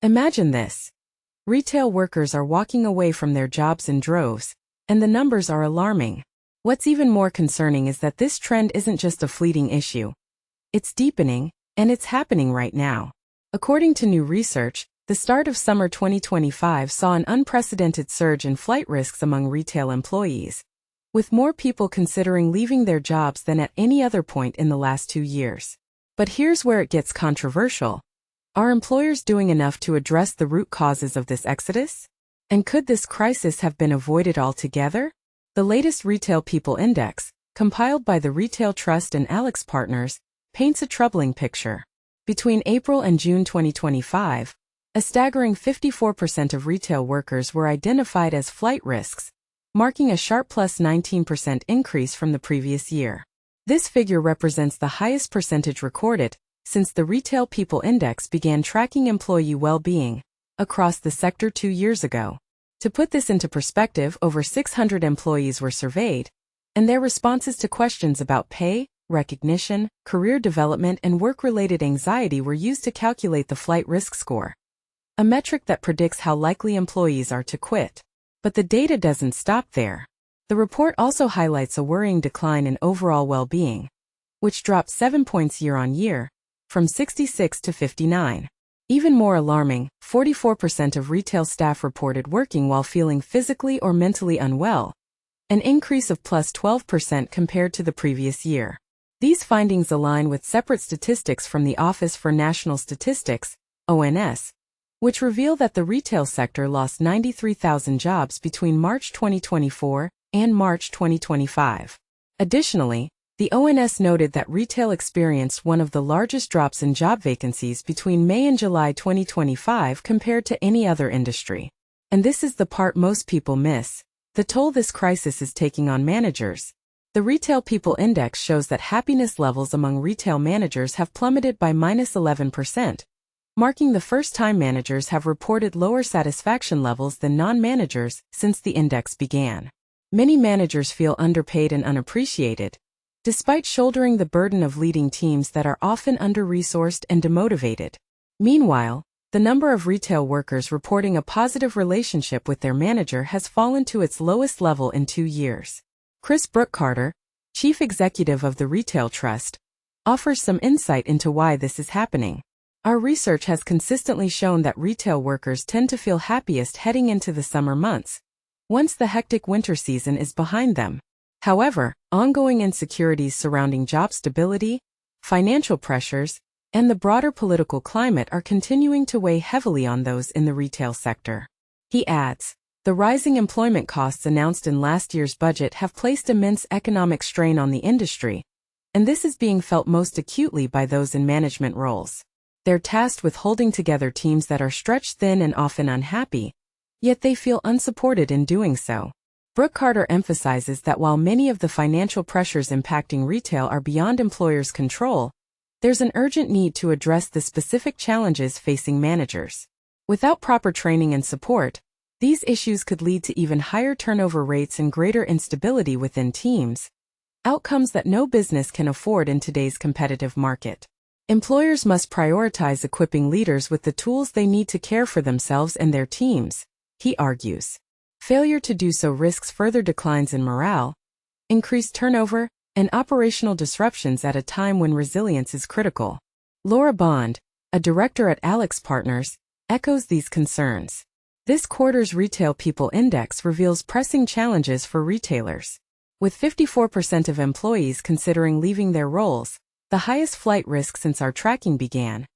Imagine this. Retail workers are walking away from their jobs in droves, and the numbers are alarming. What's even more concerning is that this trend isn't just a fleeting issue. It's deepening, and it's happening right now. According to new research, the start of summer 2025 saw an unprecedented surge in flight risks among retail employees, with more people considering leaving their jobs than at any other point in the last 2 years. But here's where it gets controversial. Are employers doing enough to address the root causes of this exodus? And could this crisis have been avoided altogether? The latest Retail People Index, compiled by the Retail Trust and Alex Partners, paints a troubling picture. Between April and June 2025, a staggering 54% of retail workers were identified as flight risks, marking a sharp plus 19% increase from the previous year. This figure represents the highest percentage recorded since the Retail People Index began tracking employee well-being across the sector 2 years ago. To put this into perspective, over 600 employees were surveyed, and their responses to questions about pay, recognition, career development, and work-related anxiety were used to calculate the flight risk score, a metric that predicts how likely employees are to quit. But the data doesn't stop there. The report also highlights a worrying decline in overall well-being, which dropped 7 points year-on-year, from 66 to 59. Even more alarming, 44% of retail staff reported working while feeling physically or mentally unwell, an increase of plus 12% compared to the previous year. These findings align with separate statistics from the Office for National Statistics, ONS, which reveal that the retail sector lost 93,000 jobs between March 2024 and March 2025. Additionally, the ONS noted that retail experienced one of the largest drops in job vacancies between May and July 2025 compared to any other industry. And this is the part most people miss: the toll this crisis is taking on managers. The Retail People Index shows that happiness levels among retail managers have plummeted by -11%, marking the first time managers have reported lower satisfaction levels than non-managers since the index began. Many managers feel underpaid and unappreciated, despite shouldering the burden of leading teams that are often under-resourced and demotivated. Meanwhile, the number of retail workers reporting a positive relationship with their manager has fallen to its lowest level in 2 years. Chris Brookcarter, chief executive of the Retail Trust, offers some insight into why this is happening. Our research has consistently shown that retail workers tend to feel happiest heading into the summer months, once the hectic winter season is behind them. However, ongoing insecurities surrounding job stability, financial pressures, and the broader political climate are continuing to weigh heavily on those in the retail sector. He adds, the rising employment costs announced in last year's budget have placed immense economic strain on the industry, and this is being felt most acutely by those in management roles. They're tasked with holding together teams that are stretched thin and often unhappy, yet they feel unsupported in doing so. Brookcarter emphasizes that while many of the financial pressures impacting retail are beyond employers' control, there's an urgent need to address the specific challenges facing managers. Without proper training and support, these issues could lead to even higher turnover rates and greater instability within teams, outcomes that no business can afford in today's competitive market. Employers must prioritize equipping leaders with the tools they need to care for themselves and their teams, he argues. Failure to do so risks further declines in morale, increased turnover, and operational disruptions at a time when resilience is critical. Laura Bond, a director at Alex Partners, echoes these concerns. This quarter's Retail People Index reveals pressing challenges for retailers. With 54% of employees considering leaving their roles, the highest flight risk since our tracking began,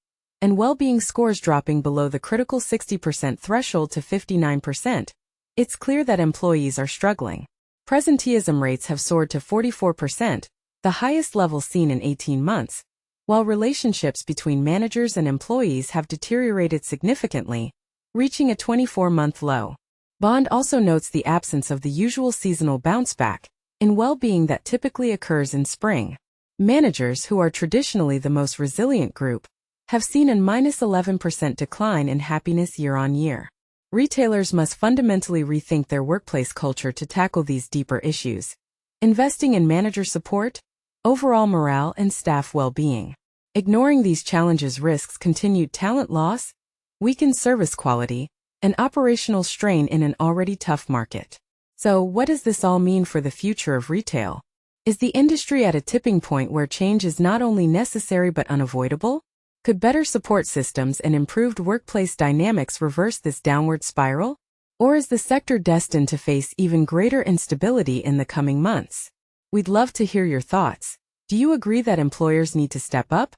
and well-being scores dropping below the critical 60% threshold to 59%, it's clear that employees are struggling. Presenteeism rates have soared to 44%, the highest level seen in 18 months, while relationships between managers and employees have deteriorated significantly, reaching a 24-month low. Bond also notes the absence of the usual seasonal bounce-back in well-being that typically occurs in spring. Managers, who are traditionally the most resilient group, have seen a -11% decline in happiness year-on-year. Retailers must fundamentally rethink their workplace culture to tackle these deeper issues, investing in manager support, overall morale, and staff well-being. Ignoring these challenges risks continued talent loss, weakened service quality, and operational strain in an already tough market. So, what does this all mean for the future of retail? Is the industry at a tipping point where change is not only necessary but unavoidable? Could better support systems and improved workplace dynamics reverse this downward spiral? Or is the sector destined to face even greater instability in the coming months? We'd love to hear your thoughts. Do you agree that employers need to step up?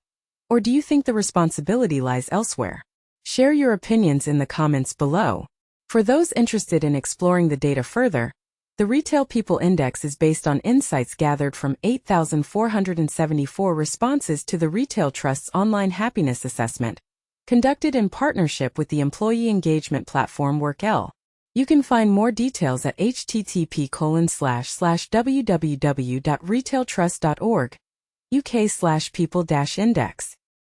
Or do you think the responsibility lies elsewhere? Share your opinions in the comments below. For those interested in exploring the data further, the Retail People Index is based on insights gathered from 8,474 responses to the Retail Trust's online happiness assessment, conducted in partnership with the employee engagement platform WorkL. You can find more details at http://www.retailtrust.org UK/people-index.